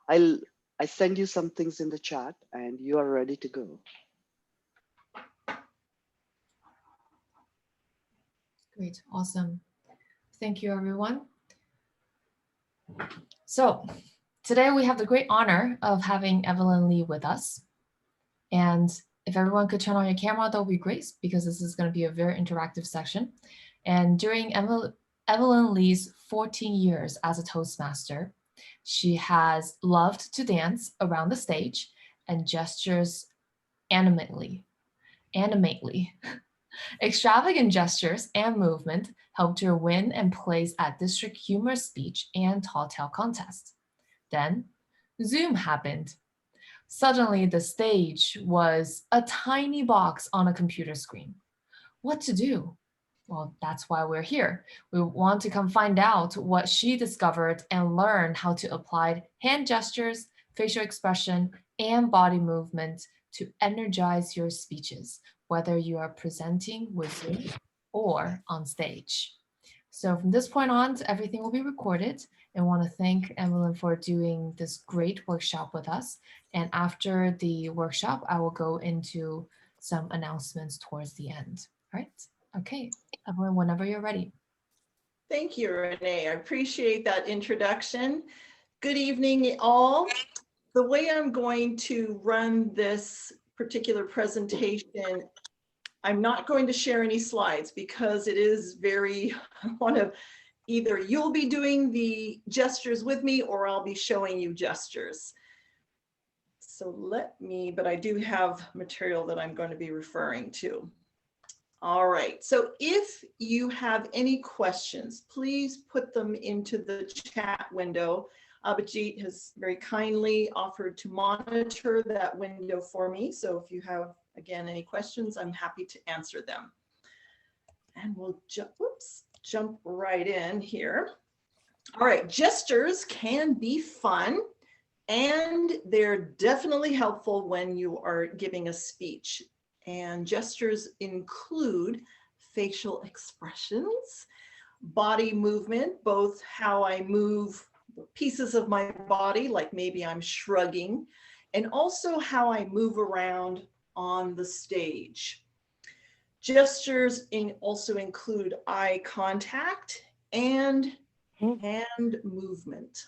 I'll I send you some things in the chat and you are ready to go. Great, awesome. Thank you, everyone. So today we have the great honor of having Evelyn Lee with us. And if everyone could turn on your camera, that would be great because this is going to be a very interactive section. And during Evelyn Lee's 14 years as a Toastmaster, she has loved to dance around the stage and gestures animately. Extravagant gestures and movement helped her win and place at District Humor Speech and Tall Tale Contest. Then, Zoom happened. Suddenly, the stage was a tiny box on a computer screen. What to do? Well, that's why we're here. We want to come find out what she discovered and learn how to apply hand gestures, facial expression, and body movement to energize your speeches, whether you are presenting with Zoom or on stage. So from this point on, everything will be recorded. And want to thank Evelyn for doing this great workshop with us. And after the workshop, I will go into some announcements towards the end. All right. Okay, Evelyn, whenever you're ready. Thank you, Renee. I appreciate that introduction. Good evening, all. The way I'm going to run this particular presentation, I'm not going to share any slides because it is very, I want to, either you'll be doing the gestures with me or I'll be showing you gestures. So but I do have material that I'm going to be referring to. All right, so if you have any questions, please put them into the chat window. Abhijit has very kindly offered to monitor that window for me. So if you have, again, any questions, I'm happy to answer them. And we'll jump right in here. All right, gestures can be fun and they're definitely helpful when you are giving a speech. And gestures include facial expressions, body movement, both how I move pieces of my body, like maybe I'm shrugging, and also how I move around on the stage. Gestures also include eye contact and hand movement.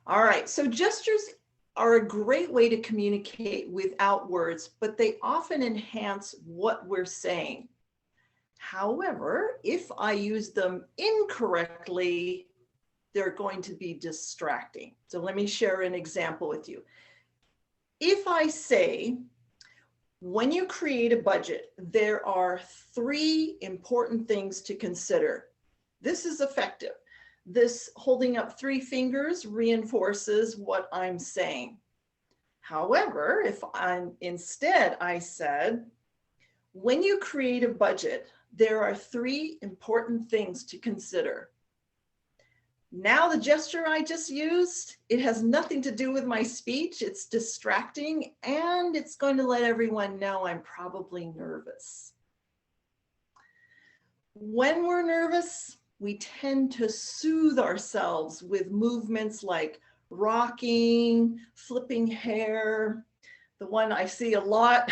All right, so gestures are a great way to communicate without words, but they often enhance what we're saying. However, if I use them incorrectly, they're going to be distracting. So let me share an example with you. If I say, when you create a budget, there are 3 important things to consider. This is effective. This holding up 3 fingers reinforces what I'm saying. However, if instead I said, when you create a budget, there are 3 important things to consider. Now the gesture I just used, it has nothing to do with my speech. It's distracting and it's going to let everyone know I'm probably nervous. When we're nervous, we tend to soothe ourselves with movements like rocking, flipping hair. The one I see a lot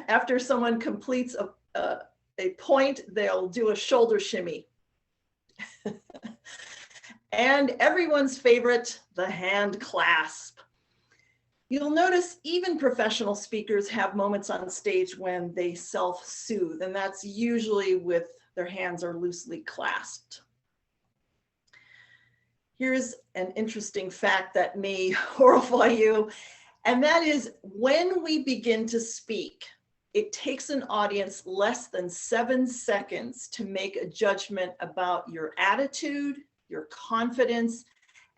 after someone completes a point, they'll do a shoulder shimmy. And everyone's favorite, the hand clasp. You'll notice even professional speakers have moments on stage when they self-soothe, and that's usually with their hands are loosely clasped. Here's an interesting fact that may horrify you, and that is when we begin to speak, it takes an audience less than 7 seconds to make a judgment about your attitude, your confidence,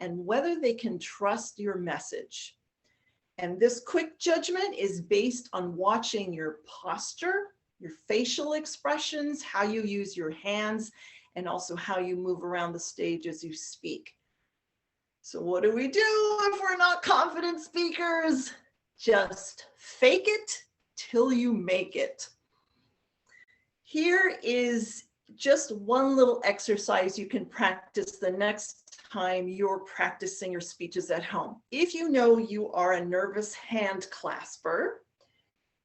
and whether they can trust your message. And this quick judgment is based on watching your posture, your facial expressions, how you use your hands, and also how you move around the stage as you speak. So what do we do if we're not confident speakers? Just fake it till you make it. Here is just one little exercise you can practice the next time you're practicing your speeches at home. If you know you are a nervous hand clasper,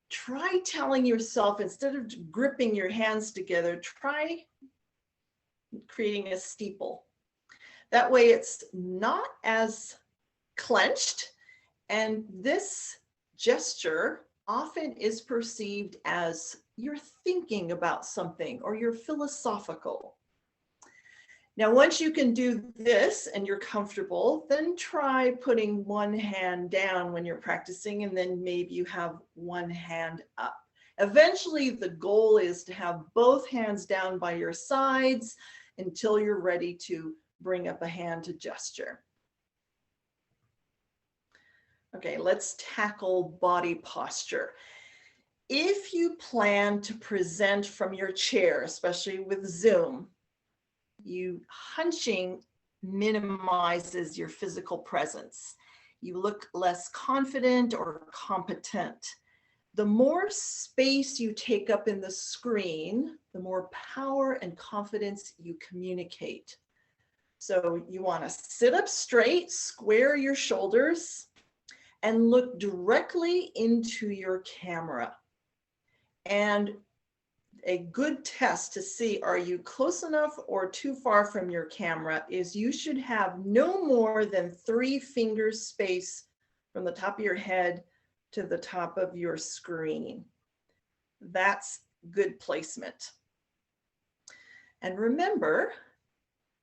try telling yourself, instead of gripping your hands together, try creating a steeple. That way it's not as clenched, and this gesture often is perceived as you're thinking about something or you're philosophical. Now, once you can do this and you're comfortable, then try putting one hand down when you're practicing, and then maybe you have one hand up. Eventually, the goal is to have both hands down by your sides until you're ready to bring up a hand to gesture. Okay, let's tackle body posture. If you plan to present from your chair, especially with Zoom, hunching minimizes your physical presence. You look less confident or competent. The more space you take up in the screen, the more power and confidence you communicate. So you want to sit up straight, square your shoulders, and look directly into your camera. And a good test to see, are you close enough or too far from your camera, is you should have no more than 3 fingers space from the top of your head to the top of your screen. That's good placement. And remember,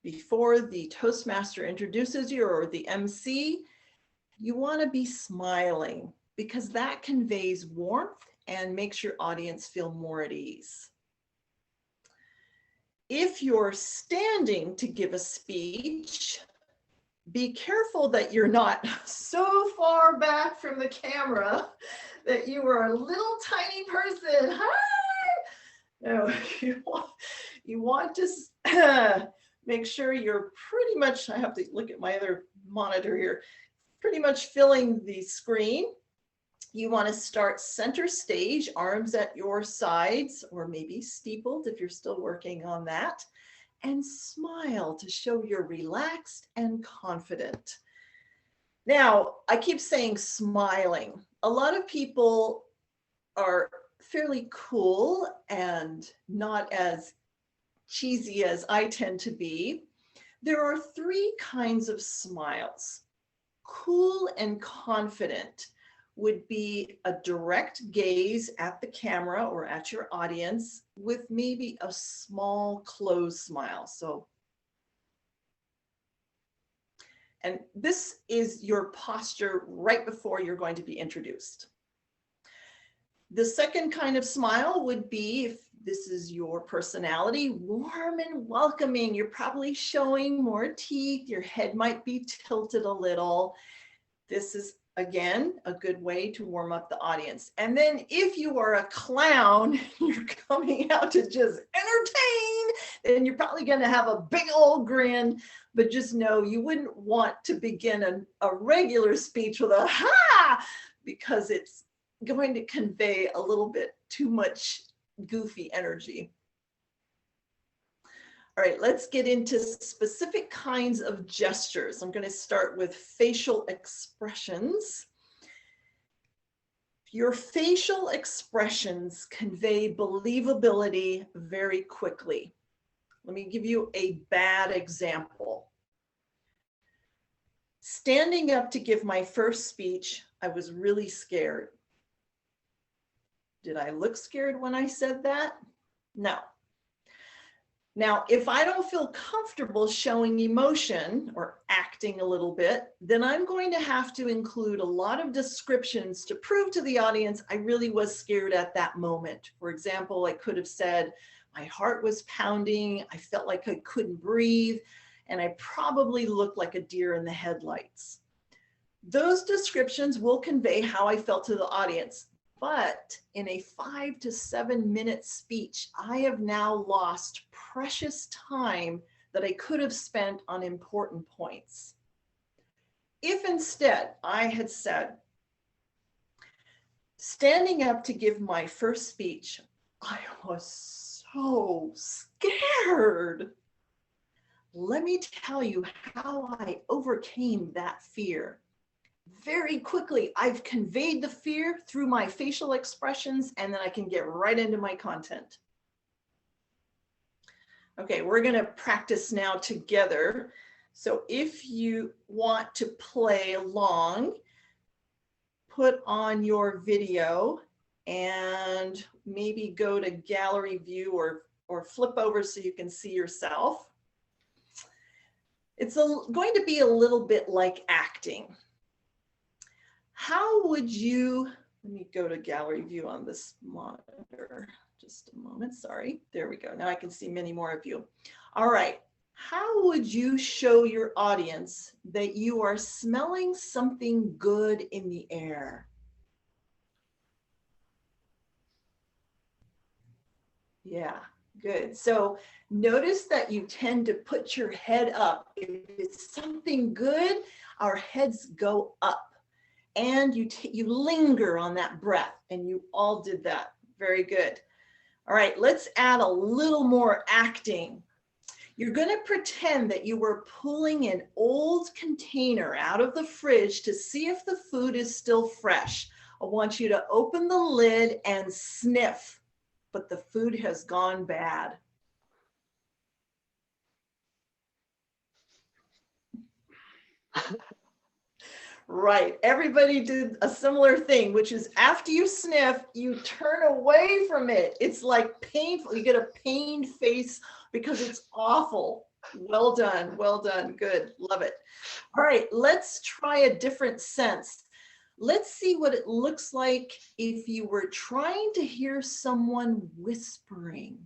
before the Toastmaster introduces you, or the MC, you want to be smiling, because that conveys warmth and makes your audience feel more at ease. If you're standing to give a speech, be careful that you're not so far back from the camera that you are a little tiny person. Hi! No, you want to make sure you're pretty much, I have to look at my other monitor here, pretty much filling the screen. You want to start center stage, arms at your sides, or maybe steepled if you're still working on that, and smile to show you're relaxed and confident. Now, I keep saying smiling. A lot of people are fairly cool and not as cheesy as I tend to be. There are 3 kinds of smiles. Cool and confident would be a direct gaze at the camera or at your audience with maybe a small closed smile. And this is your posture right before you're going to be introduced. The second kind of smile would be, if this is your personality, warm and welcoming. You're probably showing more teeth. Your head might be tilted a little. This is, again, a good way to warm up the audience. And then if you are a clown, you're coming out to just entertain, then you're probably going to have a big old grin. But just know you wouldn't want to begin a regular speech with a ha, because it's going to convey a little bit too much goofy energy. All right, let's get into specific kinds of gestures. I'm going to start with facial expressions. Your facial expressions convey believability very quickly. Let me give you a bad example. Standing up to give my first speech, I was really scared. Did I look scared when I said that? No. Now, if I don't feel comfortable showing emotion or acting a little bit, then I'm going to have to include a lot of descriptions to prove to the audience I really was scared at that moment. For example, I could have said, my heart was pounding, I felt like I couldn't breathe, and I probably looked like a deer in the headlights. Those descriptions will convey how I felt to the audience. But in a 5 to 7 minute speech, I have now lost precious time that I could have spent on important points. If instead I had said, standing up to give my first speech, I was so scared. Let me tell you how I overcame that fear. Very quickly, I've conveyed the fear through my facial expressions, and then I can get right into my content. Okay, we're going to practice now together. So if you want to play along, put on your video and maybe go to gallery view or flip over so you can see yourself. It's going to be a little bit like acting. How would you, let me go to gallery view on this monitor. Just a moment, sorry. There we go. Now I can see many more of you. All right. How would you show your audience that you are smelling something good in the air? Yeah, good. So notice that you tend to put your head up. If it's something good, our heads go up. And you linger on that breath, and you all did that. Very good. All right, let's add a little more acting. You're going to pretend that you were pulling an old container out of the fridge to see if the food is still fresh. I want you to open the lid and sniff, but the food has gone bad. Right, everybody did a similar thing, which is after you sniff, you turn away from it. It's like painful. You get a pained face because it's awful. Well done, good, love it. All right, let's try a different sense. Let's see what it looks like if you were trying to hear someone whispering.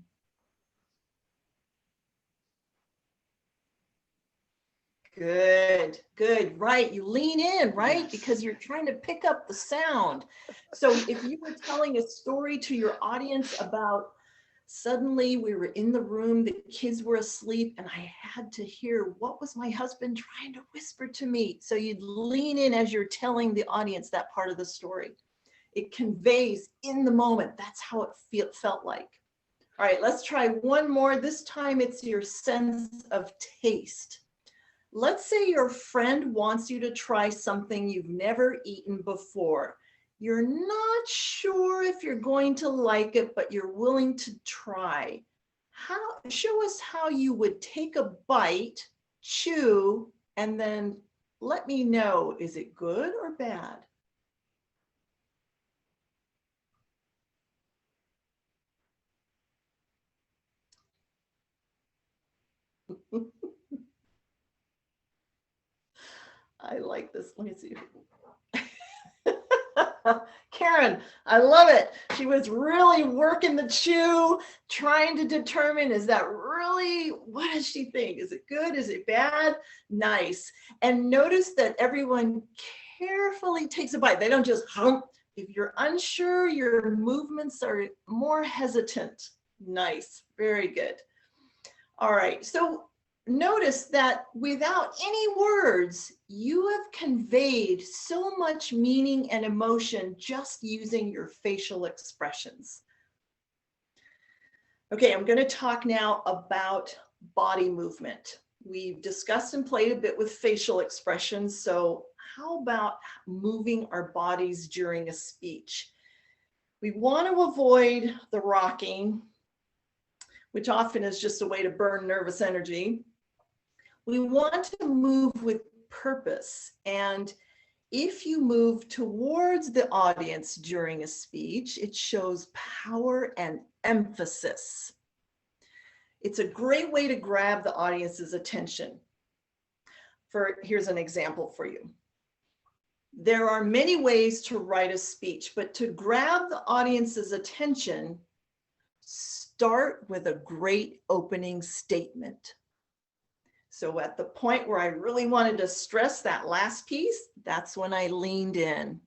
Good, good, right. You lean in, right? Yes. Because you're trying to pick up the sound. So if you were telling a story to your audience about suddenly we were in the room, the kids were asleep, and I had to hear what was my husband trying to whisper to me. So you'd lean in as you're telling the audience that part of the story. It conveys in the moment. That's how it felt like. All right, let's try one more. This time it's your sense of taste. Let's say your friend wants you to try something you've never eaten before. You're not sure if you're going to like it, but you're willing to try. Show us how you would take a bite, chew, and then let me know, is it good or bad? I like this. Let me see. Karen, I love it. She was really working the chew, trying to determine, is that really, what does she think? Is it good? Is it bad? Nice. And notice that everyone carefully takes a bite. They don't just hump. If you're unsure, your movements are more hesitant. Nice. Very good. All right. So notice that without any words, you have conveyed so much meaning and emotion just using your facial expressions. Okay, I'm going to talk now about body movement. We've discussed and played a bit with facial expressions, so how about moving our bodies during a speech? We want to avoid the rocking, which often is just a way to burn nervous energy. We want to move with purpose. And if you move towards the audience during a speech, it shows power and emphasis. It's a great way to grab the audience's attention. Here's an example for you. There are many ways to write a speech, but to grab the audience's attention, start with a great opening statement. So at the point where I really wanted to stress that last piece, that's when I leaned in.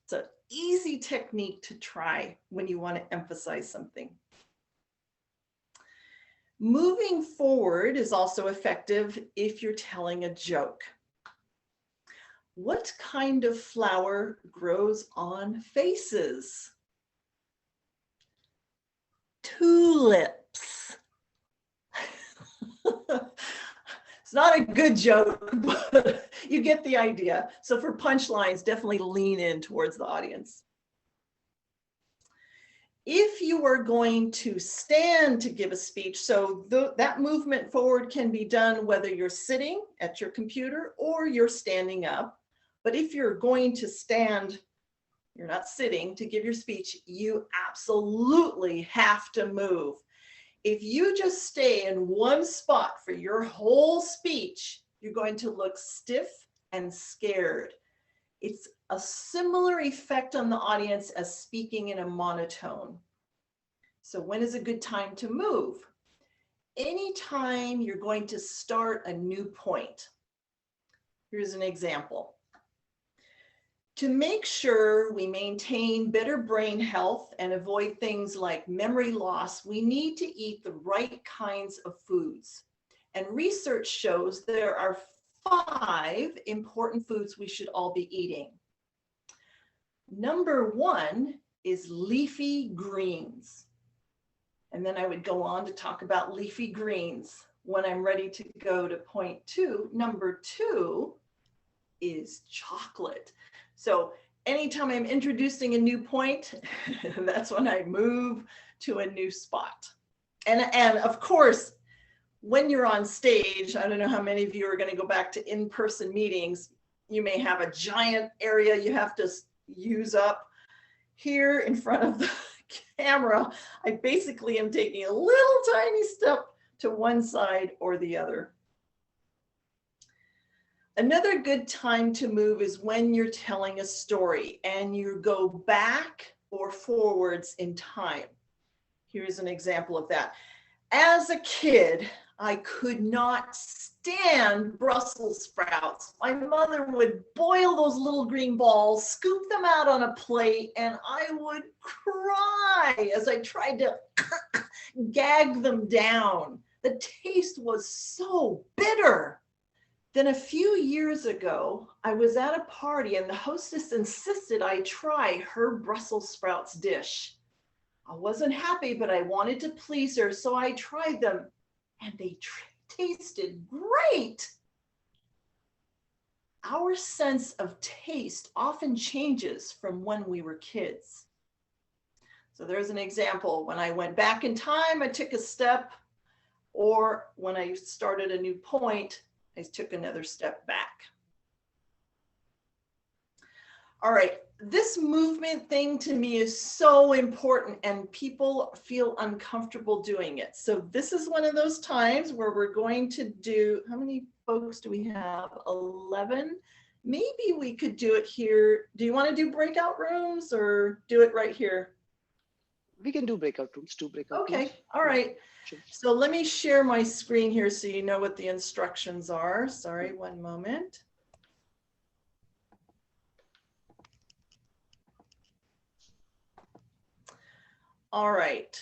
It's an easy technique to try when you want to emphasize something. Moving forward is also effective if you're telling a joke. What kind of flower grows on faces? Tulips. It's not a good joke, but you get the idea. So for punchlines, definitely lean in towards the audience. If you are going to stand to give a speech, so that movement forward can be done whether you're sitting at your computer or you're standing up. But if you're going to stand, you're not sitting to give your speech, you absolutely have to move. If you just stay in one spot for your whole speech, you're going to look stiff and scared. It's a similar effect on the audience as speaking in a monotone. So when is a good time to move? Anytime you're going to start a new point. Here's an example. To make sure we maintain better brain health and avoid things like memory loss, we need to eat the right kinds of foods. And research shows there are 5 important foods we should all be eating. Number 1 is leafy greens. And then I would go on to talk about leafy greens when I'm ready to go to point 2. Number 2 is chocolate. So anytime I'm introducing a new point, that's when I move to a new spot. And of course, when you're on stage, I don't know how many of you are going to go back to in-person meetings. You may have a giant area you have to use up. Here in front of the camera, I basically am taking a little tiny step to one side or the other. Another good time to move is when you're telling a story and you go back or forwards in time. Here's an example of that. As a kid, I could not stand Brussels sprouts. My mother would boil those little green balls, scoop them out on a plate, and I would cry as I tried to gag them down. The taste was so bitter. Then a few years ago, I was at a party and the hostess insisted I try her Brussels sprouts dish. I wasn't happy, but I wanted to please her, so I tried them and they tasted great. Our sense of taste often changes from when we were kids. So there's an example. When I went back in time, I took a step, or when I started a new point, I took another step back. All right, this movement thing to me is so important and people feel uncomfortable doing it. So this is one of those times where we're going to do, how many folks do we have? 11? Maybe we could do it here. Do you want to do breakout rooms or do it right here? We can do breakout rooms, 2 breakout rooms. Okay, all right. Sure. So let me share my screen here so you know what the instructions are. Sorry, one moment. All right,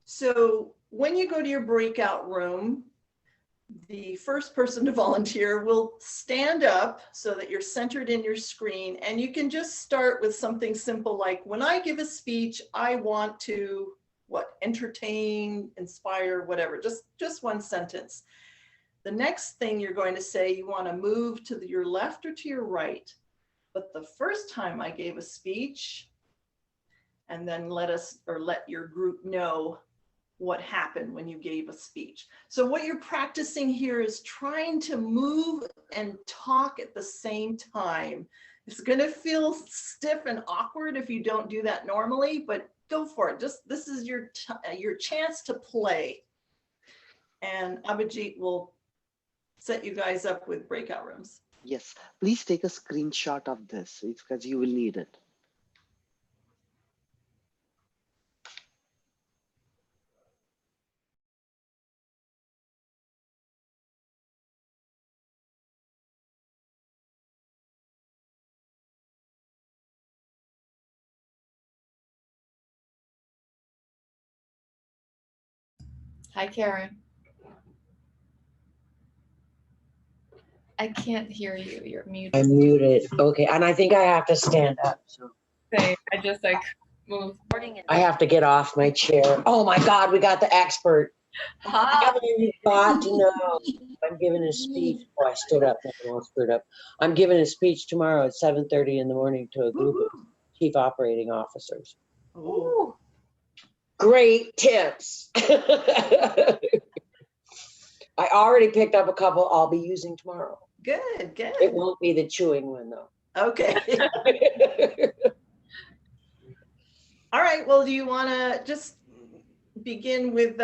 so when you go to your breakout room, the first person to volunteer will stand up so that you're centered in your screen, and you can just start with something simple like, when I give a speech, I want to, what, entertain, inspire, whatever, just one sentence. The next thing you're going to say, you want to move to your left or to your right. But the first time I gave a speech, and then let your group know what happened when you gave a speech. So what you're practicing here is trying to move and talk at the same time. It's going to feel stiff and awkward if you don't do that normally, but go for it. Just this is your chance to play. And Abhijit will set you guys up with breakout rooms. Yes, please take a screenshot of this because you will need it. Hi, Karen. I can't hear you. You're muted. I'm muted. Okay, and I think I have to stand up. So Same. I just like moved. I have to get off my chair. Oh my God, we got the expert. Hi. You've got to know. I'm giving a speech. Oh, I stood up. I'm all screwed up. I'm giving a speech tomorrow at 7:30 in the morning to a group of chief operating officers. Oh, Ooh. Great tips. I already picked up a couple I'll be using tomorrow. good, It good. won't be the chewing one though. Okay. All right. Well, do you want to just begin with,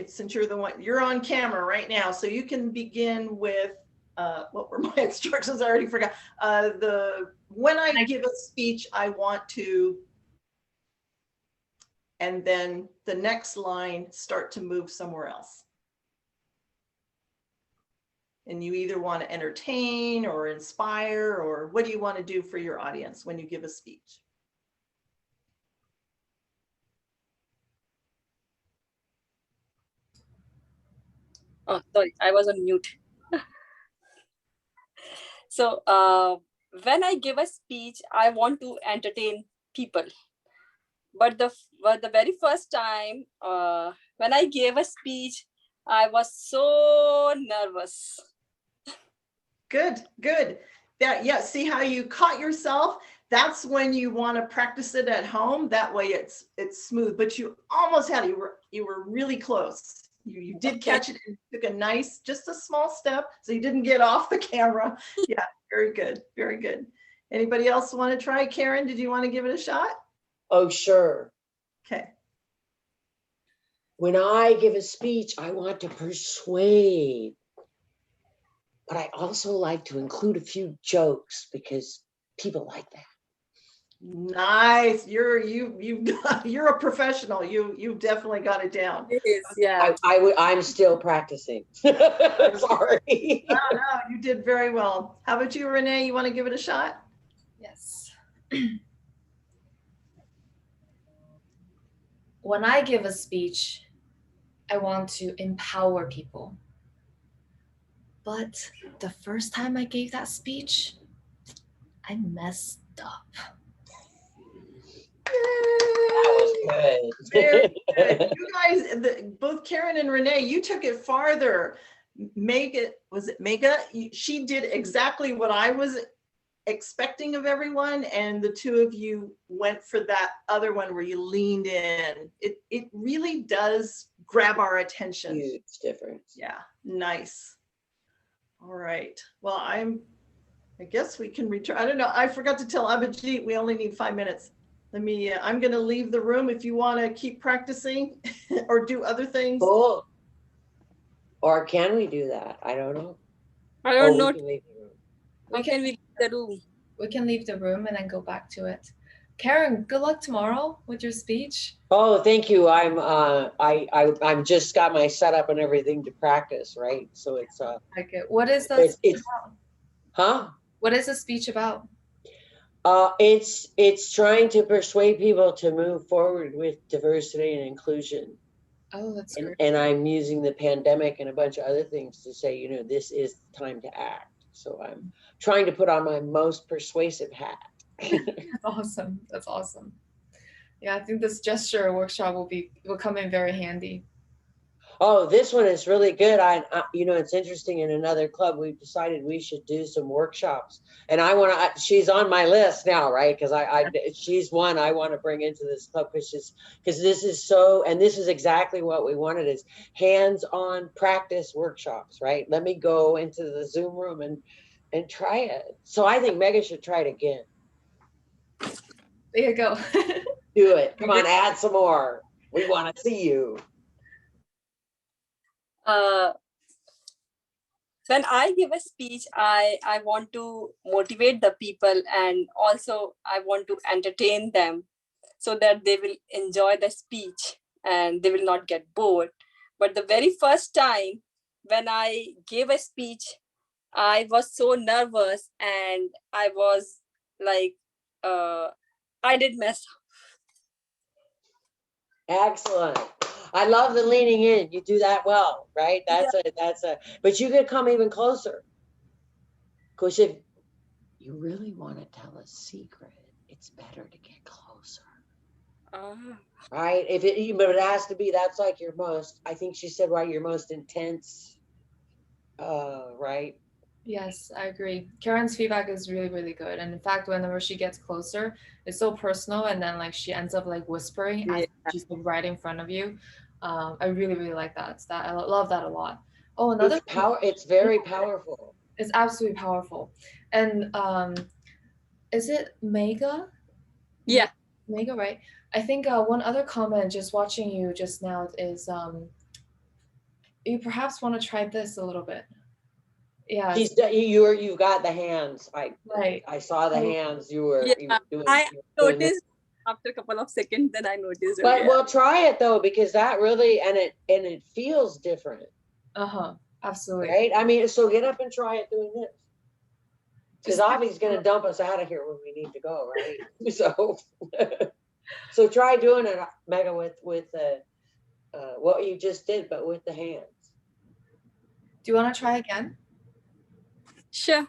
since you're the one, you're on camera right now, so you can begin with, what were my instructions? I already forgot. When I give a speech, I want to, and then the next line, start to move somewhere else. And you either want to entertain or inspire, or what do you want to do for your audience when you give a speech? Oh, sorry, I was on mute. So when I give a speech, I want to entertain people. But the very first time when I gave a speech, I was so nervous. Good, good. That, yeah, see how you caught yourself? That's when you want to practice it at home. That way it's smooth, but you almost had it. You were really close. You did catch it and took a nice, just a small step. So you didn't get off the camera. Yeah, very good. Very good. Anybody else want to try? Karen, did you want to give it a shot? Oh, sure. Okay. When I give a speech, I want to persuade, but I also like to include a few jokes because people like that. Nice. You're a professional. You definitely got it down. It is, yeah. I'm still practicing. Sorry. No, you did very well. How about you, Renee? You want to give it a shot? Yes. When I give a speech, I want to empower people. But the first time I gave that speech, I messed up. That was good. Very good. You guys, both Karen and Renee, you took it farther. Was it Mega? She did exactly what I was expecting of everyone, and the two of you went for that other one where you leaned in. It really does grab our attention. Huge difference. Yeah, nice. All right. Well, I guess we can return. I don't know. I forgot to tell Abhijit we only need 5 minutes. I'm going to leave the room if you want to keep practicing or do other things. Cool. Or can we do that? I don't know. I don't know. We can leave the room. How can we leave the room? We can leave the room and then go back to it. Karen, good luck tomorrow with your speech. Oh, thank you. I'm just got my setup and everything to practice, right? So it's Like it. What is the speech about? Huh? What is the speech about? It's trying to persuade people to move forward with diversity and inclusion. Oh, that's great. And I'm using the pandemic and a bunch of other things to say, this is the time to act. So I'm trying to put on my most persuasive hat. That's awesome. That's awesome. Yeah, I think this gesture workshop will come in very handy. Oh, this one is really good. It's interesting. In another club, we've decided we should do some workshops, and she's on my list now, right? Because she's one I want to bring into this club because this is and this is exactly what we wanted is hands-on practice workshops, right? Let me go into the Zoom room and try it. So I think Megan should try it again. There you go. Do it. Come on, add some more. We want to see you. When I give a speech, I want to motivate the people, and also I want to entertain them so that they will enjoy the speech and they will not get bored. But the very first time when I gave a speech, I was so nervous and I was like, I did mess up. Excellent. I love the leaning in. You do that well, right? But you could come even closer. Because if you really want to tell a secret, it's better to get closer. Ah, right? But it has to be, that's like your most, I think she said, right, your most intense, right? Yes, I agree. Karen's feedback is really, really good. And in fact, whenever she gets closer, it's so personal. And then like she ends up like whispering as yeah. she's like right in front of you. I really, really like that. I love that a lot. Oh, another It's power. It's very powerful. it's absolutely powerful. And is it Mega? Yeah. Mega, right? I think one other comment just watching you just now is you perhaps want to try this a little bit. Yeah, You've got the hands. right. I saw the hands. You were Yeah. doing. I you were doing this. noticed after a couple of seconds, then I noticed. But Okay. well, try it though, because that really and it feels different, Uh-huh. Absolutely. right? I mean, so get up and try it doing this. Because Just Avi's going to dump us out of here when we need to go, right? So, so try doing it, Mega, with what you just did, but with the hands. do you want to try again? Sure.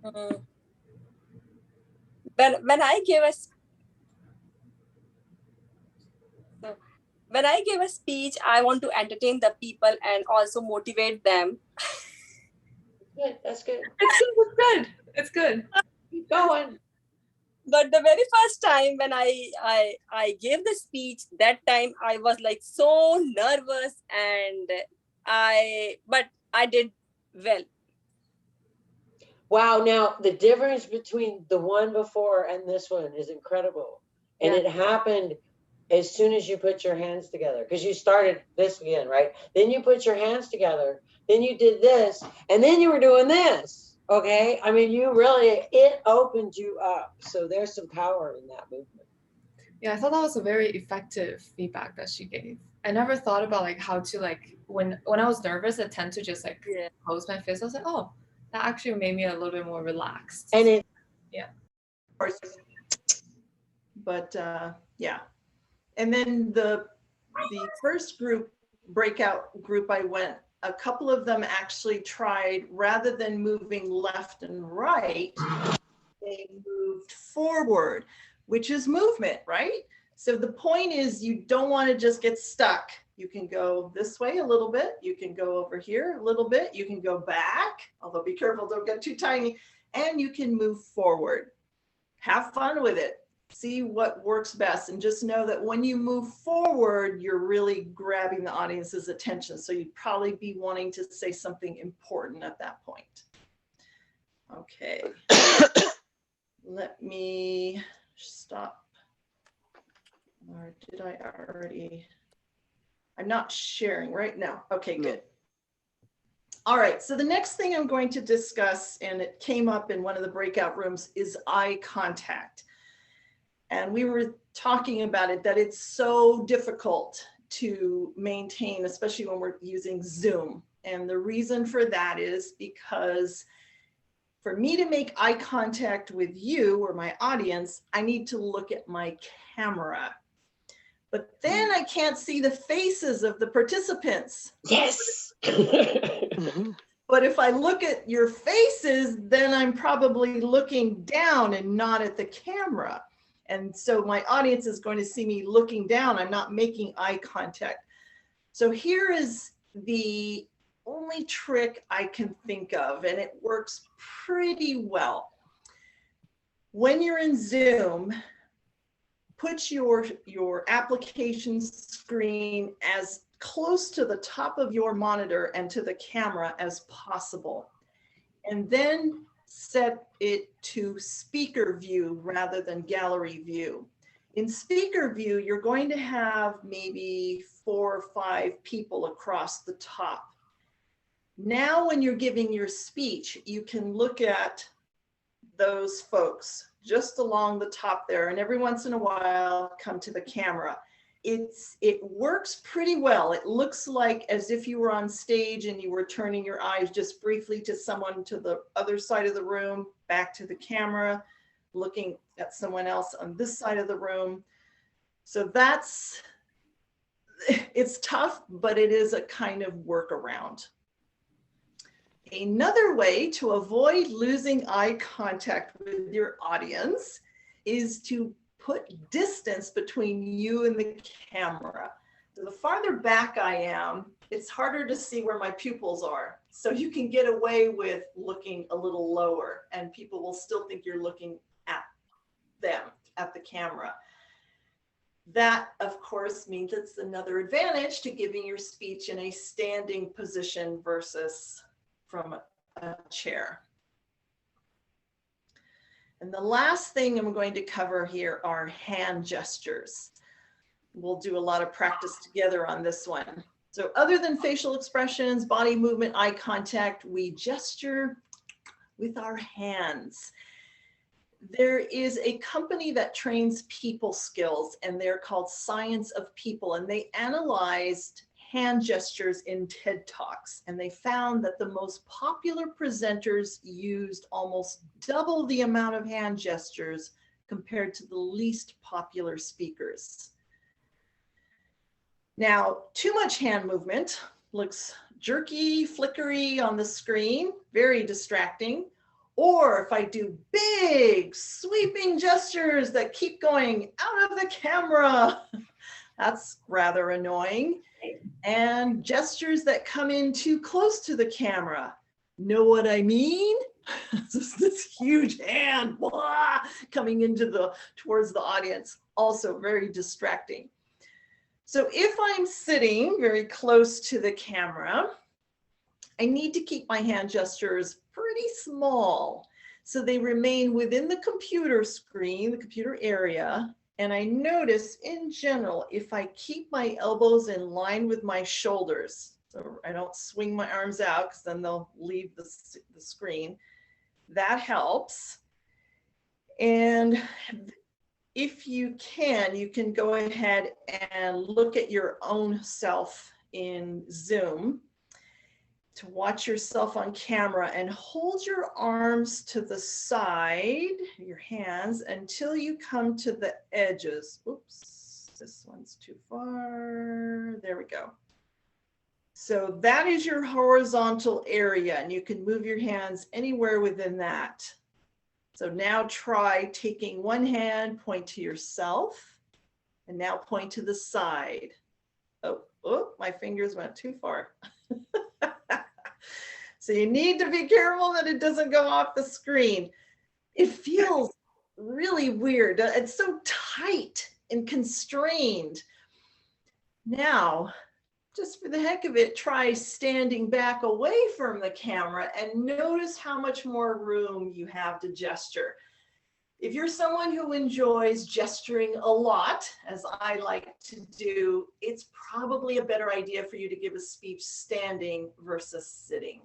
Mm. When I give a so when I give a speech, I want to entertain the people and also motivate them. Good. That's good. It's good. It's good. Keep going. But the very first time when I gave the speech, that time I was like so nervous, and but I did well. Wow. Now the difference between the one before and this one is incredible. And Yeah. it happened as soon as you put your hands together, because you started this again, right? Then you put your hands together, then you did this, and then you were doing this. Okay. I mean, it opened you up. So there's some power in that movement. Yeah, I thought that was a very effective feedback that she gave. I never thought about like how to like when I was nervous, I tend to just like Yeah. close my fist. I was like, oh, that actually made me a little bit more relaxed. And it, Of course. But yeah. And then the first breakout group I went, a couple of them actually tried, rather than moving left and right, they moved forward, which is movement, right? So the point is, you don't want to just get stuck. You can go this way a little bit. You can go over here a little bit. You can go back, although be careful, don't get too tiny. And you can move forward. Have fun with it. See what works best. And just know that when you move forward, you're really grabbing the audience's attention. So you'd probably be wanting to say something important at that point. Okay. Let me stop. Or did I already? I'm not sharing right now. Okay, good. All right, so the next thing I'm going to discuss, and it came up in one of the breakout rooms, is eye contact. And we were talking about it, that it's so difficult to maintain, especially when we're using Zoom. And the reason for that is because for me to make eye contact with you or my audience, I need to look at my camera. But then I can't see the faces of the participants. yes. But if I look at your faces, then I'm probably looking down and not at the camera. And so my audience is going to see me looking down. I'm not making eye contact. So here is the only trick I can think of, and it works pretty well. When you're in Zoom, put your application screen as close to the top of your monitor and to the camera as possible. And then set it to speaker view rather than gallery view. In speaker view, you're going to have maybe 4 or 5 people across the top. Now, when you're giving your speech, you can look at those folks just along the top there, and every once in a while come to the camera. It works pretty well. It looks like as if you were on stage and you were turning your eyes just briefly to someone to the other side of the room, back to the camera, looking at someone else on this side of the room. So it's tough, but it is a kind of workaround. Another way to avoid losing eye contact with your audience is to put distance between you and the camera. So the farther back I am, it's harder to see where my pupils are. So you can get away with looking a little lower and people will still think you're looking at them, at the camera. That, of course, means it's another advantage to giving your speech in a standing position versus from a chair. And the last thing I'm going to cover here are hand gestures. We'll do a lot of practice together on this one. So other than facial expressions, body movement, eye contact, we gesture with our hands. There is a company that trains people skills and they're called Science of People, and they analyzed hand gestures in TED Talks, and they found that the most popular presenters used almost double the amount of hand gestures compared to the least popular speakers. Now, too much hand movement looks jerky, flickery on the screen, very distracting. Or if I do big sweeping gestures that keep going out of the camera, that's rather annoying. And gestures that come in too close to the camera. Know what I mean? This huge hand blah, coming into towards the audience, also very distracting. So if I'm sitting very close to the camera, I need to keep my hand gestures pretty small so they remain within the computer screen, the computer area. And I notice in general, if I keep my elbows in line with my shoulders, so I don't swing my arms out because then they'll leave the screen, that helps. And if you can go ahead and look at your own self in Zoom to watch yourself on camera and hold your arms to the side, your hands, until you come to the edges. Oops, this one's too far. There we go. So that is your horizontal area, and you can move your hands anywhere within that. So now try taking one hand, point to yourself, and now point to the side. Oh, my fingers went too far. So you need to be careful that it doesn't go off the screen. It feels really weird. It's so tight and constrained. Now, just for the heck of it, try standing back away from the camera and notice how much more room you have to gesture. If you're someone who enjoys gesturing a lot, as I like to do, it's probably a better idea for you to give a speech standing versus sitting.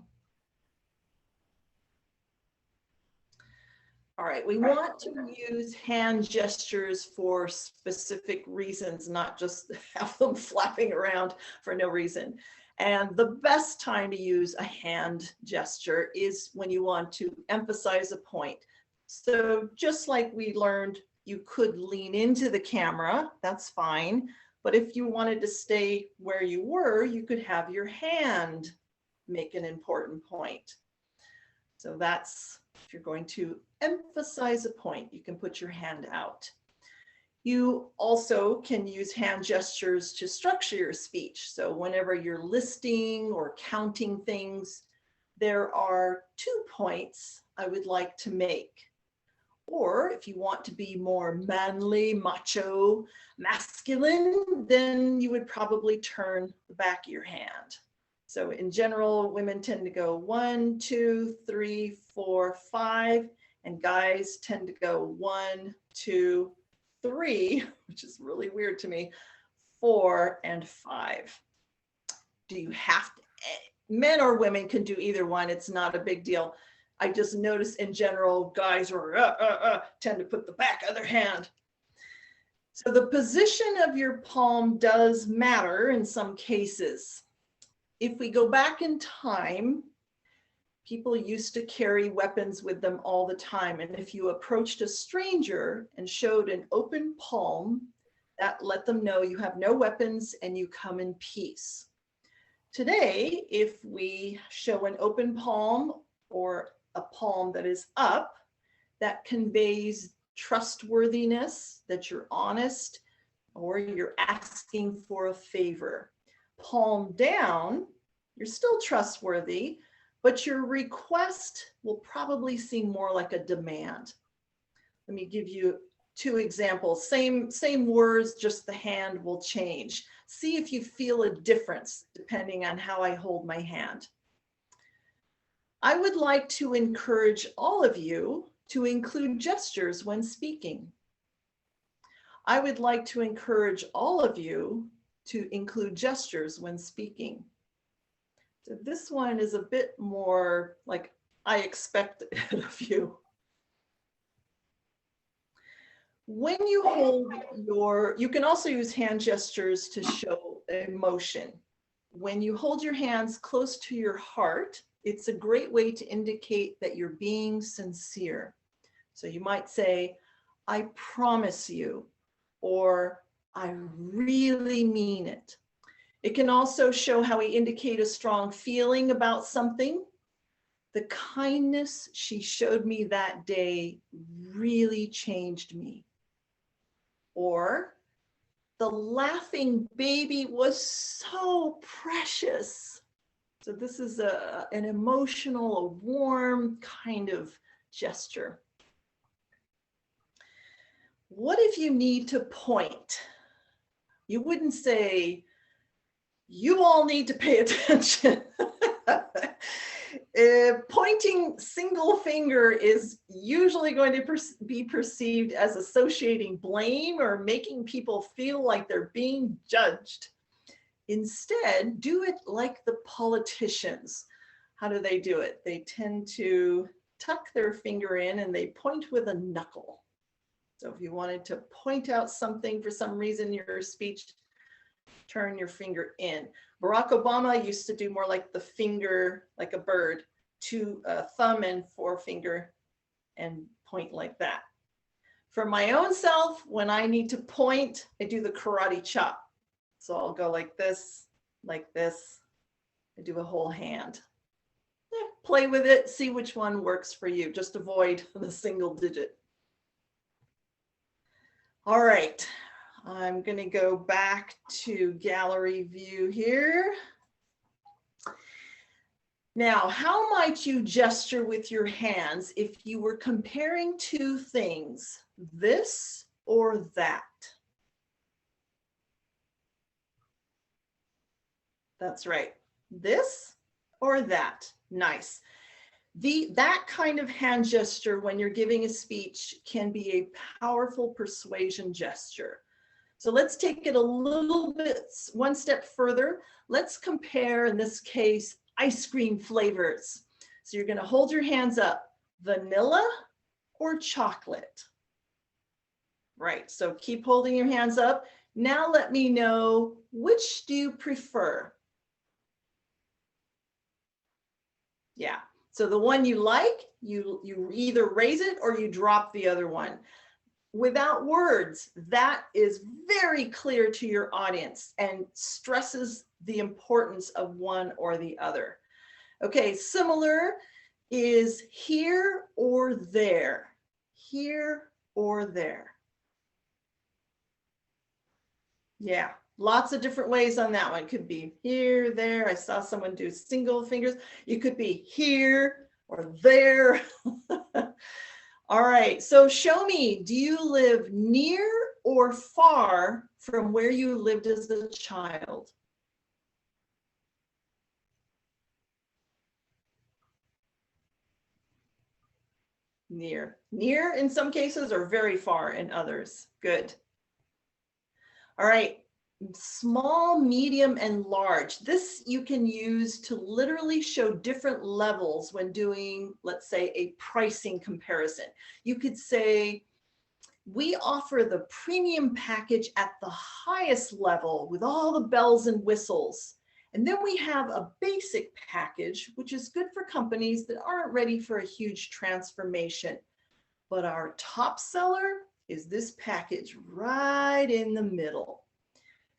All right, we want to use hand gestures for specific reasons, not just have them flapping around for no reason. And the best time to use a hand gesture is when you want to emphasize a point. So just like we learned, you could lean into the camera, that's fine. But if you wanted to stay where you were, you could have your hand make an important point. So that's, if you're going to emphasize a point, you can put your hand out. You also can use hand gestures to structure your speech. So whenever you're listing or counting things, there are 2 points I would like to make. Or if you want to be more manly, macho, masculine, then you would probably turn the back of your hand. So in general, women tend to go 1, 2, 3, 4, 5, and guys tend to go 1, 2, 3, which is really weird to me, 4 and 5. Do you have to, men or women can do either one, it's not a big deal. I just notice in general, guys are tend to put the back of their hand. So the position of your palm does matter in some cases. If we go back in time, people used to carry weapons with them all the time. And if you approached a stranger and showed an open palm, that let them know you have no weapons and you come in peace. Today, if we show an open palm or a palm that is up, that conveys trustworthiness, that you're honest, or you're asking for a favor. Palm down, you're still trustworthy, but your request will probably seem more like a demand. Let me give you 2 examples. Same words, just the hand will change. See if you feel a difference depending on how I hold my hand. I would like to encourage all of you to include gestures when speaking. I would like to encourage all of you to include gestures when speaking. So this one is a bit more like I expect of you. When you hold you can also use hand gestures to show emotion. When you hold your hands close to your heart, it's a great way to indicate that you're being sincere. So you might say, I promise you, or I really mean it. It can also show how we indicate a strong feeling about something. The kindness she showed me that day really changed me. Or the laughing baby was so precious. So this is an emotional, a warm kind of gesture. What if you need to point? You wouldn't say, you all need to pay attention. Pointing single finger is usually going to be perceived as associating blame or making people feel like they're being judged. Instead, do it like the politicians. How do they do it? They tend to tuck their finger in and they point with a knuckle. So if you wanted to point out something for some reason in your speech, turn your finger in. Barack Obama used to do more like the finger, like a bird, thumb and forefinger, and point like that. For my own self, when I need to point, I do the karate chop. So I'll go like this. I do a whole hand. Play with it, see which one works for you. Just avoid the single digit. All right. I'm going to go back to gallery view here. Now, how might you gesture with your hands if you were comparing 2 things, this or that? That's right. This or that. Nice. That kind of hand gesture when you're giving a speech can be a powerful persuasion gesture. So let's take it a little bit, one step further. Let's compare, in this case, ice cream flavors. So you're going to hold your hands up, vanilla or chocolate. Right, so keep holding your hands up. Now let me know, which do you prefer? Yeah, so the one you like, you either raise it or you drop the other one. Without words, that is very clear to your audience and stresses the importance of one or the other. Okay, similar is here or there. Here or there. Yeah, lots of different ways on that one. Could be here, there. I saw someone do single fingers. You could be here or there. All right, so show me, do you live near or far from where you lived as a child? Near. Near in some cases or very far in others. Good. All right, small, medium, and large. This you can use to literally show different levels when doing, let's say, a pricing comparison. You could say, we offer the premium package at the highest level with all the bells and whistles. And then we have a basic package, which is good for companies that aren't ready for a huge transformation. But our top seller is this package right in the middle.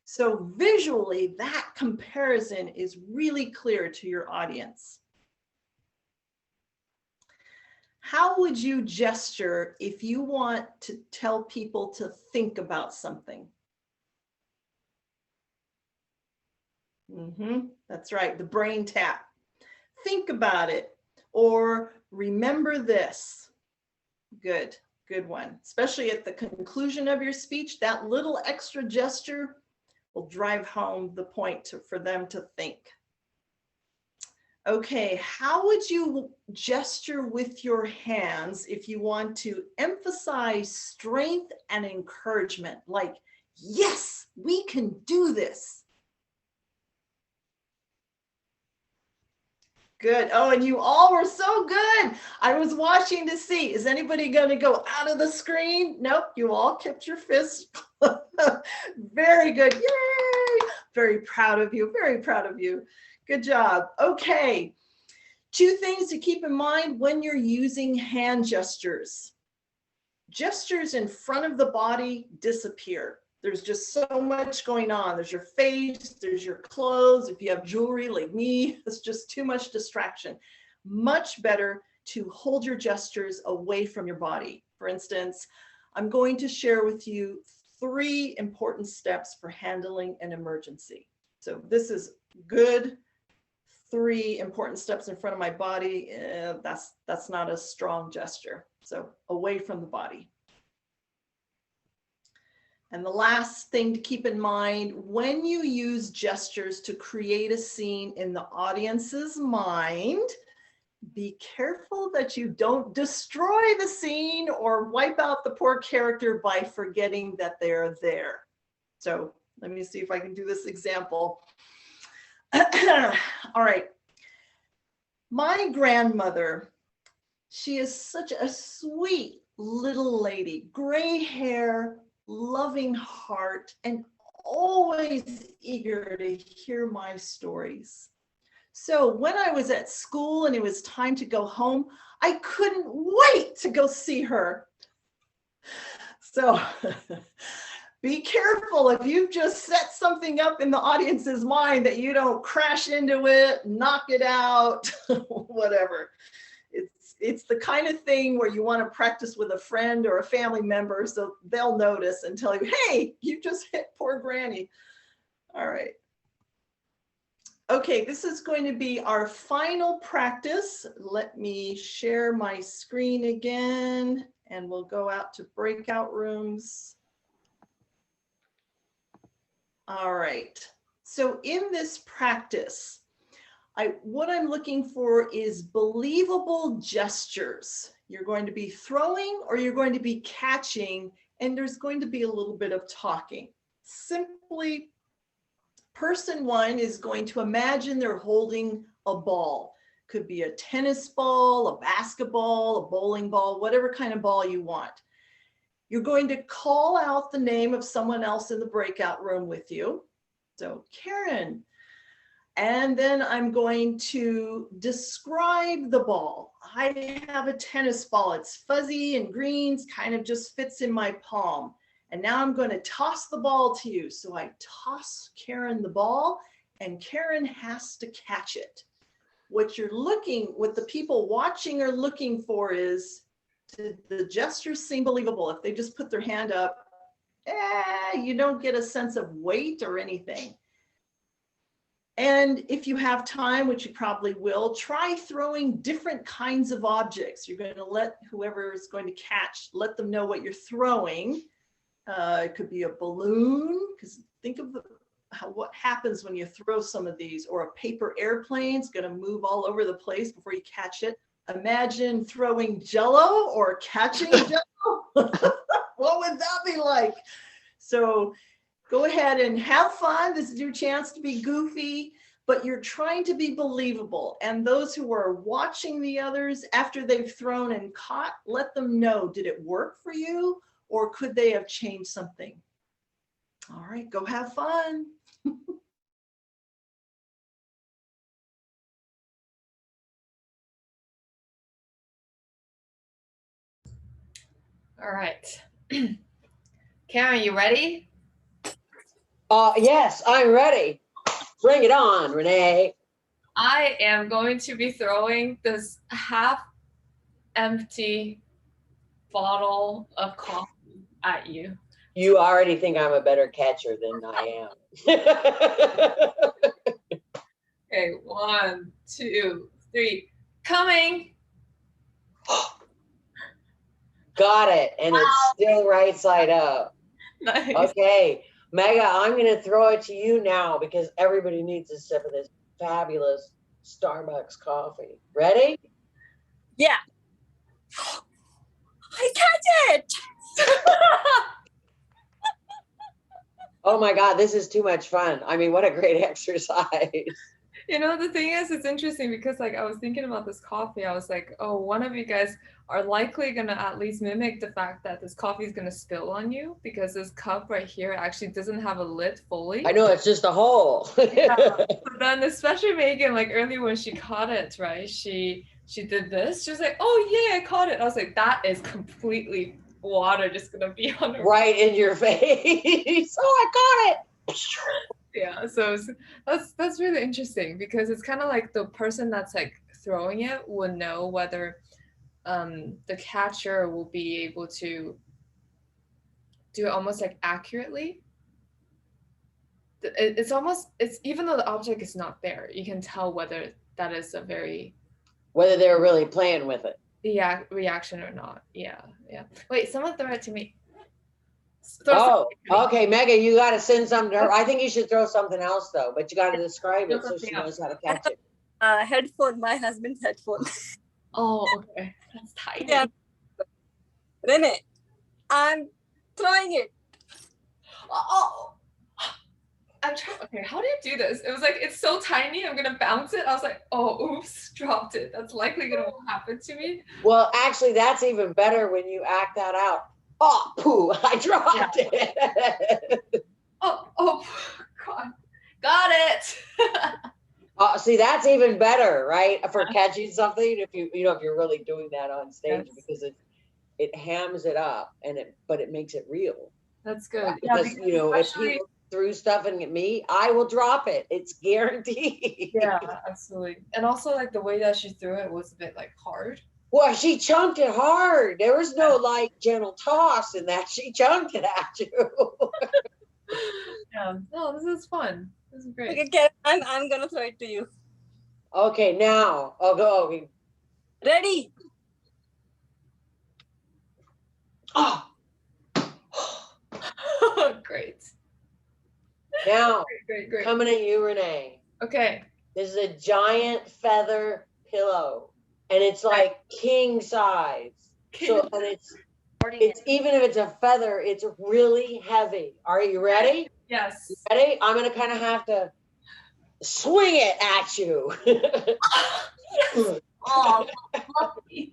So visually, that comparison is really clear to your audience. How would you gesture if you want to tell people to think about something? That's right, the brain tap. Think about it, or remember this. Good, good one. Especially at the conclusion of your speech, that little extra gesture will drive home the point for them to think. Okay, how would you gesture with your hands if you want to emphasize strength and encouragement? Like, yes, we can do this. Good. Oh, and you all were so good. I was watching to see, is anybody going to go out of the screen? Nope, you all kept your fists. Very good. Yay. Very proud of you. Very proud of you. Good job. Okay. 2 things to keep in mind when you're using hand gestures. Gestures in front of the body disappear. There's just so much going on. There's your face, there's your clothes. If you have jewelry like me, it's just too much distraction. Much better to hold your gestures away from your body. For instance, I'm going to share with you 3 important steps for handling an emergency. So this is good. 3 important steps in front of my body. That's not a strong gesture. So away from the body. And the last thing to keep in mind, when you use gestures to create a scene in the audience's mind, be careful that you don't destroy the scene or wipe out the poor character by forgetting that they're there. So let me see if I can do this example. All right. My grandmother, she is such a sweet little lady, gray hair, loving heart, and always eager to hear my stories. So when I was at school and it was time to go home, I couldn't wait to go see her. So be careful if you've just set something up in the audience's mind that you don't crash into it, knock it out, whatever. It's the kind of thing where you want to practice with a friend or a family member so they'll notice and tell you, hey, you just hit poor granny. All right. Okay, this is going to be our final practice. Let me share my screen again and we'll go out to breakout rooms. All right, so in this practice, what I'm looking for is believable gestures. You're going to be throwing or you're going to be catching, and there's going to be a little bit of talking. Simply, person 1 is going to imagine they're holding a ball. Could be a tennis ball, a basketball, a bowling ball, whatever kind of ball you want. You're going to call out the name of someone else in the breakout room with you. So Karen. And then I'm going to describe the ball. I have a tennis ball. It's fuzzy and green, kind of just fits in my palm. And now I'm going to toss the ball to you. So I toss Karen the ball and Karen has to catch it. What the people watching are looking for is, did the gestures seem believable? If they just put their hand up, you don't get a sense of weight or anything. And if you have time, which you probably will, try throwing different kinds of objects. You're going to let whoever is going to catch, let them know what you're throwing. It could be a balloon, because think of what happens when you throw some of these, or a paper airplane is going to move all over the place before you catch it. Imagine throwing Jell-O or catching Jell-O. What would that be like? So go ahead and have fun. This is your chance to be goofy, but you're trying to be believable. And those who are watching the others after they've thrown and caught, let them know, did it work for you or could they have changed something? All right, go have fun. All right. Karen, you ready? Yes, I'm ready. Bring it on, Renee. I am going to be throwing this half empty bottle of coffee at you. You already think I'm a better catcher than I am. Okay, 1, 2, 3. Coming. Got it. And it's still right side up. Nice. Okay. Mega, I'm going to throw it to you now because everybody needs a sip of this fabulous Starbucks coffee. Ready? Yeah. I catch it. Oh my God, this is too much fun. I mean, what a great exercise. You know, the thing is, it's interesting because like I was thinking about this coffee. I was like, oh, one of you guys are likely gonna at least mimic the fact that this coffee is gonna spill on you because this cup right here actually doesn't have a lid fully. I know, it's just a hole. Yeah. But then especially Megan, like earlier when she caught it, right? She did this. She was like, oh yeah, I caught it. I was like, that is completely water just gonna be on her. Right in your face. Oh, I got it. Yeah, so that's really interesting because it's kind of like the person that's like throwing it will know whether the catcher will be able to do it almost like accurately. It's almost, it's even though the object is not there, you can tell whether that is a very Whether they're really playing with it. reaction or not. Yeah. Wait, someone throw it to me. Oh, okay, Mega, you got to send something to her. I think you should throw something else though, but you got to describe it so she knows how to catch it. Headphone, my husband's headphone. Oh, okay. That's tiny. Yeah. Renee, I'm throwing it. Oh, I'm trying. Okay, how do you do this? It was like, it's so tiny, I'm gonna bounce it. I was like, oh, oops, dropped it. That's likely gonna happen to me. Well, actually, that's even better when you act that out. Oh, poo, I dropped it. Oh, God. Got it. See, that's even better, right? For catching something, if if you're really doing that on stage, because it hams it up but it makes it real. That's good. Because if people threw stuff at me, I will drop it. It's guaranteed. Yeah, absolutely. And also like the way that she threw it was a bit like hard. Well, she chunked it hard. There was no like gentle toss in that. She chunked it at you. Yeah. No, this is fun. This is great. Okay, Karen, I'm gonna throw it to you. Okay, now I'll go. Okay. Ready? Oh. Great. Now, Great. coming at you, Renee. Okay. This is a giant feather pillow, and it's like king size. So, and it's even if it's a feather, it's really heavy. Are you ready? Yes. You ready? I'm gonna kind of have to swing it at you. Yes. Oh, lucky.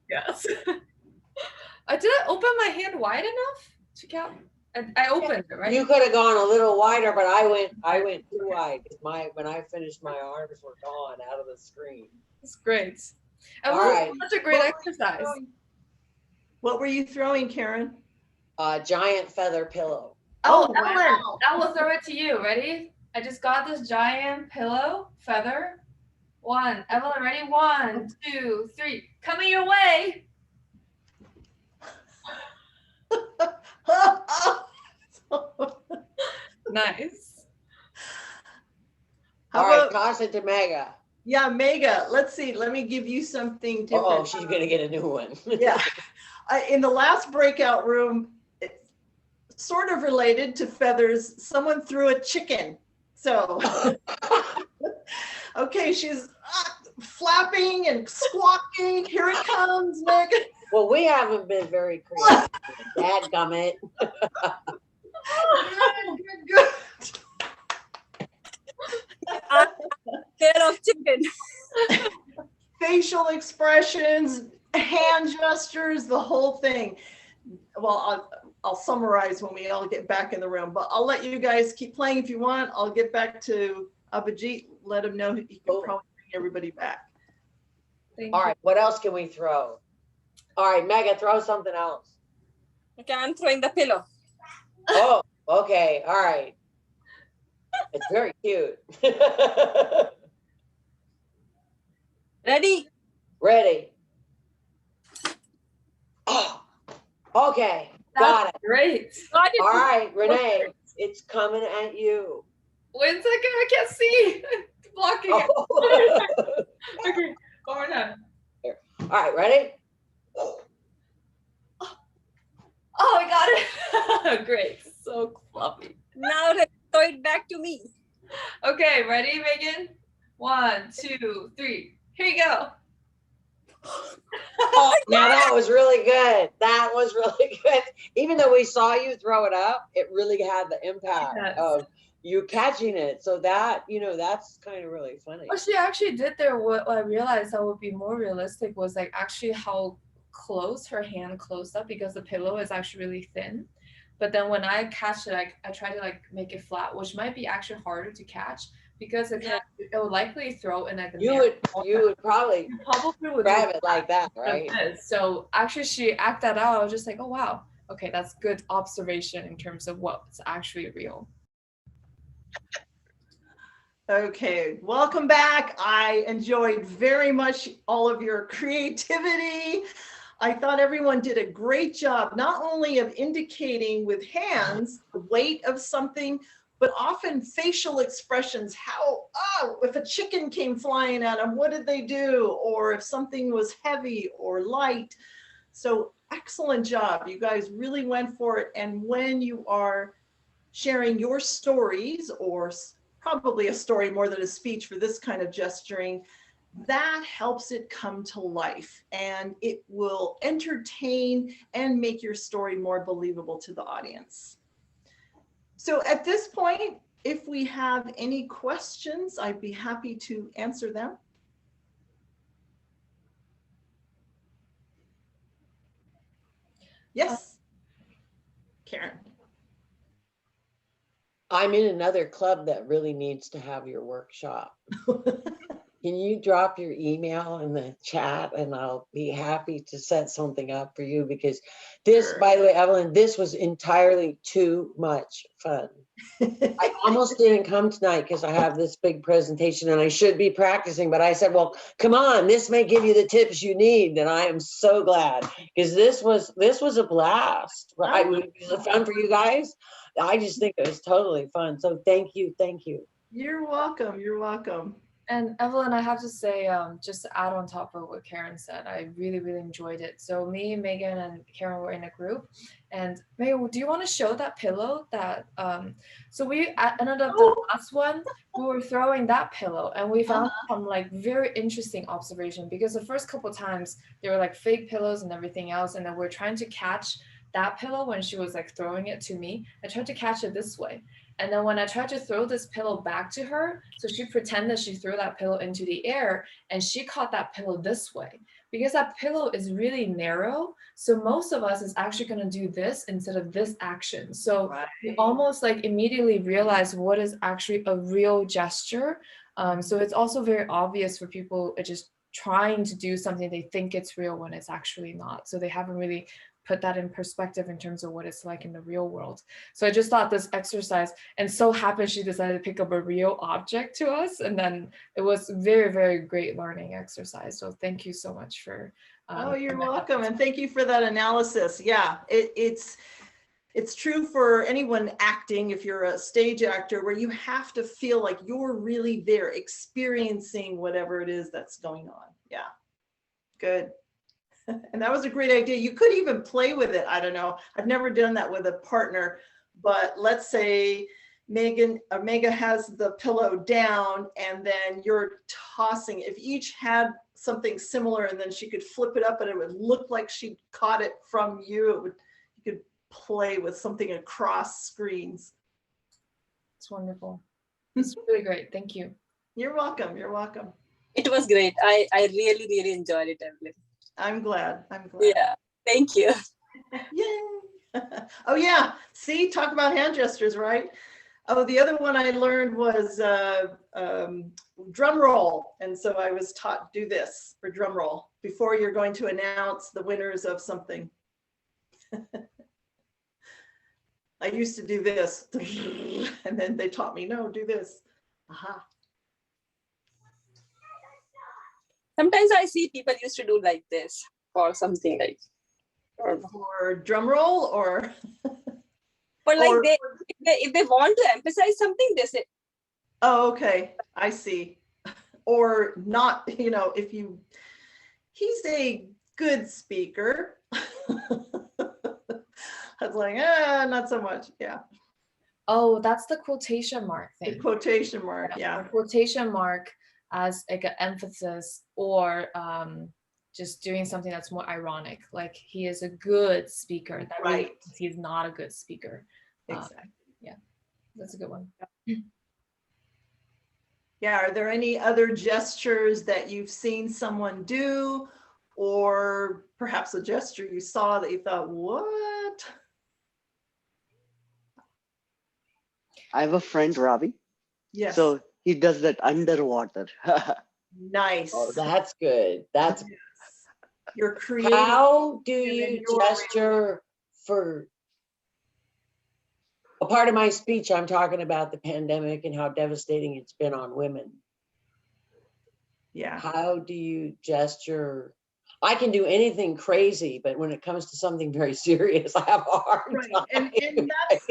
Yes. Did I open my hand wide enough to count? I opened it, right? You could have gone a little wider, but I went too wide. When I finished, my arms were gone out of the screen. It's great. And All right. Such a great exercise. What were you throwing, Karen? A giant feather pillow. Oh, wow. Ellen, I will throw it to you. Ready? I just got this giant pillow feather. Evelyn, ready? 1, 2, 3. Coming your way. Nice. How All right, about, toss it to Mega. yeah, Mega, let's see. Let me give you something different. Oh, she's gonna get a new one. Yeah. In the last breakout room, it's sort of related to feathers. Someone threw a chicken. So, okay, she's flapping and squawking. Here it comes, Mega. Well, we haven't been very creative. Dadgummit. Good. Care of chicken. Facial expressions, hand gestures, the whole thing. Well, I'll summarize when we all get back in the room, but I'll let you guys keep playing if you want. I'll get back to Abhijit, let him know he can probably bring everybody back. Thank All you. right, what else can we throw? All right, Mega, throw something else. Okay, I'm throwing the pillow. Oh, Okay, all right. It's very cute. Ready? Ready. Oh, okay, got it. Great. Got All it. right, Renee, it's coming at you. Wait a second, I can't see. It's blocking it. Oh. Okay, one more time. All right, ready? Oh, I got it. Great. So fluffy. Now throw it back to me. Okay, ready, Megan? 1, 2, 3. Here you go. Oh, now that was really good. That was really good. Even though we saw you throw it up, it really had the impact Yes. of you catching it. So that, that's kind of really funny. What she actually did there, what I realized that would be more realistic was like actually how close her hand closed up, because the pillow is actually really thin. But then when I catch it, I try to like make it flat, which might be actually harder to catch because it will likely throw in like the You would probably would grab do it like that, like right? this. So actually she acted that out. I was just like, oh wow, okay, that's good observation in terms of what's actually real. Okay, welcome back. I enjoyed very much all of your creativity. I thought everyone did a great job, not only of indicating with hands the weight of something, but often facial expressions. How, oh, if a chicken came flying at them, what did they do? Or if something was heavy or light. So excellent job. You guys really went for it. And when you are sharing your stories, or probably a story more than a speech for this kind of gesturing, that helps it come to life, and it will entertain and make your story more believable to the audience. So at this point, if we have any questions, I'd be happy to answer them. Yes, Karen. I'm in another club that really needs to have your workshop. Can you drop your email in the chat and I'll be happy to set something up for you, because this, by the way, Evelyn, this was entirely too much fun. I almost didn't come tonight because I have this big presentation and I should be practicing, but I said, well, come on, this may give you the tips you need. And I am so glad, because this was a blast. Right? Was it fun for you guys? I just think it was totally fun. So thank you. Thank you. You're welcome. You're welcome. And Evelyn, I have to say, just to add on top of what Karen said, I really, really enjoyed it. So me, Megan, and Karen were in a group. And Megan, do you want to show that pillow that, so we ended up the last one, we were throwing that pillow and we found some like very interesting observation, because the first couple of times they were like fake pillows and everything else. And then we're trying to catch that pillow when she was like throwing it to me. I tried to catch it this way. And then when I tried to throw this pillow back to her, so she pretended she threw that pillow into the air and she caught that pillow this way. Because that pillow is really narrow, so most of us is actually going to do this instead of this action. So we almost like immediately realize what is actually a real gesture. So it's also very obvious for people just trying to do something they think it's real when it's actually not. So they haven't really put that in perspective in terms of what it's like in the real world. So I just thought this exercise, and so happened she decided to pick up a real object to us, and then it was very, very great learning exercise. So thank you so much for oh, you're welcome, and thank you for that analysis. Yeah, it's true for anyone acting, if you're a stage actor, where you have to feel like you're really there experiencing whatever it is that's going on. Yeah, good. And that was a great idea. You could even play with it. I don't know. I've never done that with a partner, but let's say Megan has the pillow down and then you're tossing. If each had something similar and then she could flip it up and it would look like she caught it from you, you could play with something across screens. It's wonderful. It's really great. Thank you. You're welcome. You're welcome. It was great. I really, really enjoyed it, Evelyn. I'm glad. I'm glad. Yeah, thank you. Yay. Oh yeah, see, talk about hand gestures, right? Oh, the other one I learned was drum roll. And so I was taught do this for drum roll before you're going to announce the winners of something. I used to do this, and then they taught me, no, do this. Aha. Sometimes I see people used to do like this or something like, Or drum roll, or but like Or- if they want to emphasize something, they say, oh, okay, I see. Or not, if he's a good speaker. I was like, not so much. Yeah. Oh, that's the quotation mark The thing. quotation mark. Yeah. The quotation mark as like an emphasis, or just doing something that's more ironic. Like he is a good speaker. That really Right. means he's not a good speaker. Exactly. That's a good one. Yeah. Are there any other gestures that you've seen someone do, or perhaps a gesture you saw that you thought, what? I have a friend, Ravi. Yes. So he does that underwater. Nice. Oh, that's good. That's Yes. You're creating. how do and then you you're- gesture for a part of my speech? I'm talking about the pandemic and how devastating it's been on women. Yeah. How do you gesture? I can do anything crazy, but when it comes to something very serious, I have a hard Right. time. And that's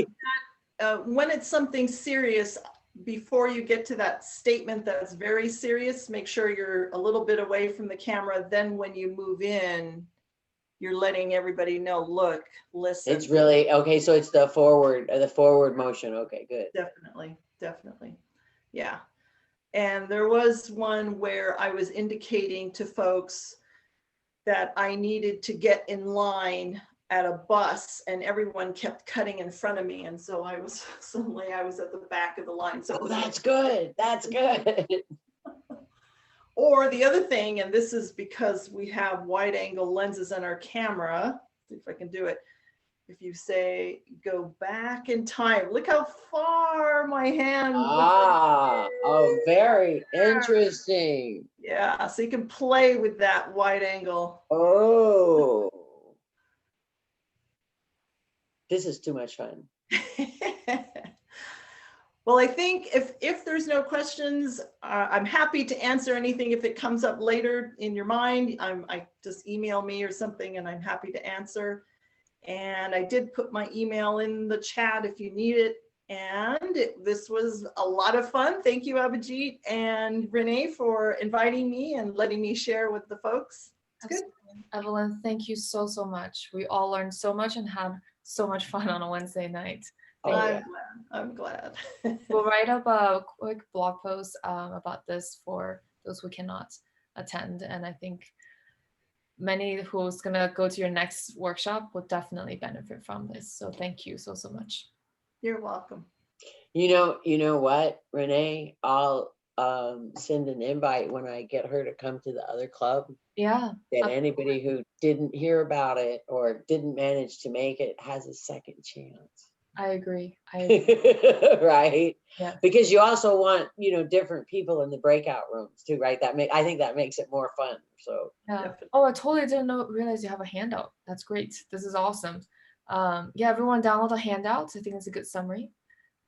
when it's something serious, before you get to that statement that's very serious, make sure you're a little bit away from the camera. Then when you move in, you're letting everybody know, look, listen. It's really okay. So it's the forward motion. Okay, good. Definitely, definitely. Yeah. And there was one where I was indicating to folks that I needed to get in line at a bus, and everyone kept cutting in front of me. And so suddenly I was at the back of the line. So it Oh, was that's good. That's good. Or the other thing, and this is because we have wide angle lenses on our camera, see if I can do it. If you say, go back in time, look how far my hand. Oh, very interesting. Yeah, so you can play with that wide angle. Oh, this is too much fun. Well, I think if there's no questions, I'm happy to answer anything if it comes up later in your mind. I just email me or something, and I'm happy to answer. And I did put my email in the chat if you need it. And this was a lot of fun. Thank you, Abhijit and Renee, for inviting me and letting me share with the folks. It's good. Evelyn, thank you so much. We all learned so much and had so much fun on a Wednesday night. Oh, Thank you. yeah. I'm glad. We'll write up a quick blog post about this for those who cannot attend. And I think many who's gonna go to your next workshop would definitely benefit from this. So thank you so much. You're welcome. You know what, Renee? I'll send an invite when I get her to come to the other club. Yeah. That anybody who didn't hear about it or didn't manage to make it has a second chance. I agree. Right? Yeah. Because you also want, different people in the breakout rooms too, right? I think that makes it more fun. So Yeah. Definitely. Oh, I totally didn't realize you have a handout. That's great. This is awesome. Yeah, everyone download the handouts. I think it's a good summary.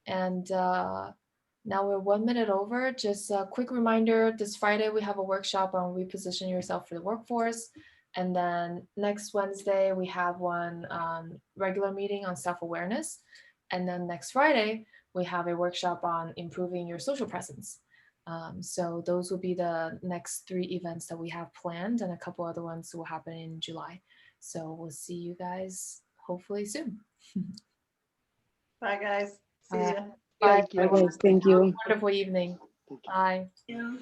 And now we're 1 minute over. Just a quick reminder, this Friday we have a workshop on reposition yourself for the workforce. And then next Wednesday we have one regular meeting on self-awareness. And then next Friday we have a workshop on improving your social presence. So those will be the next 3 events that we have planned, and a couple other ones will happen in July. So we'll see you guys hopefully soon. Bye, guys. See Bye. ya. Bye. Thank you. everyone. Thank you. Wonderful evening. Thank you. Bye. yeah.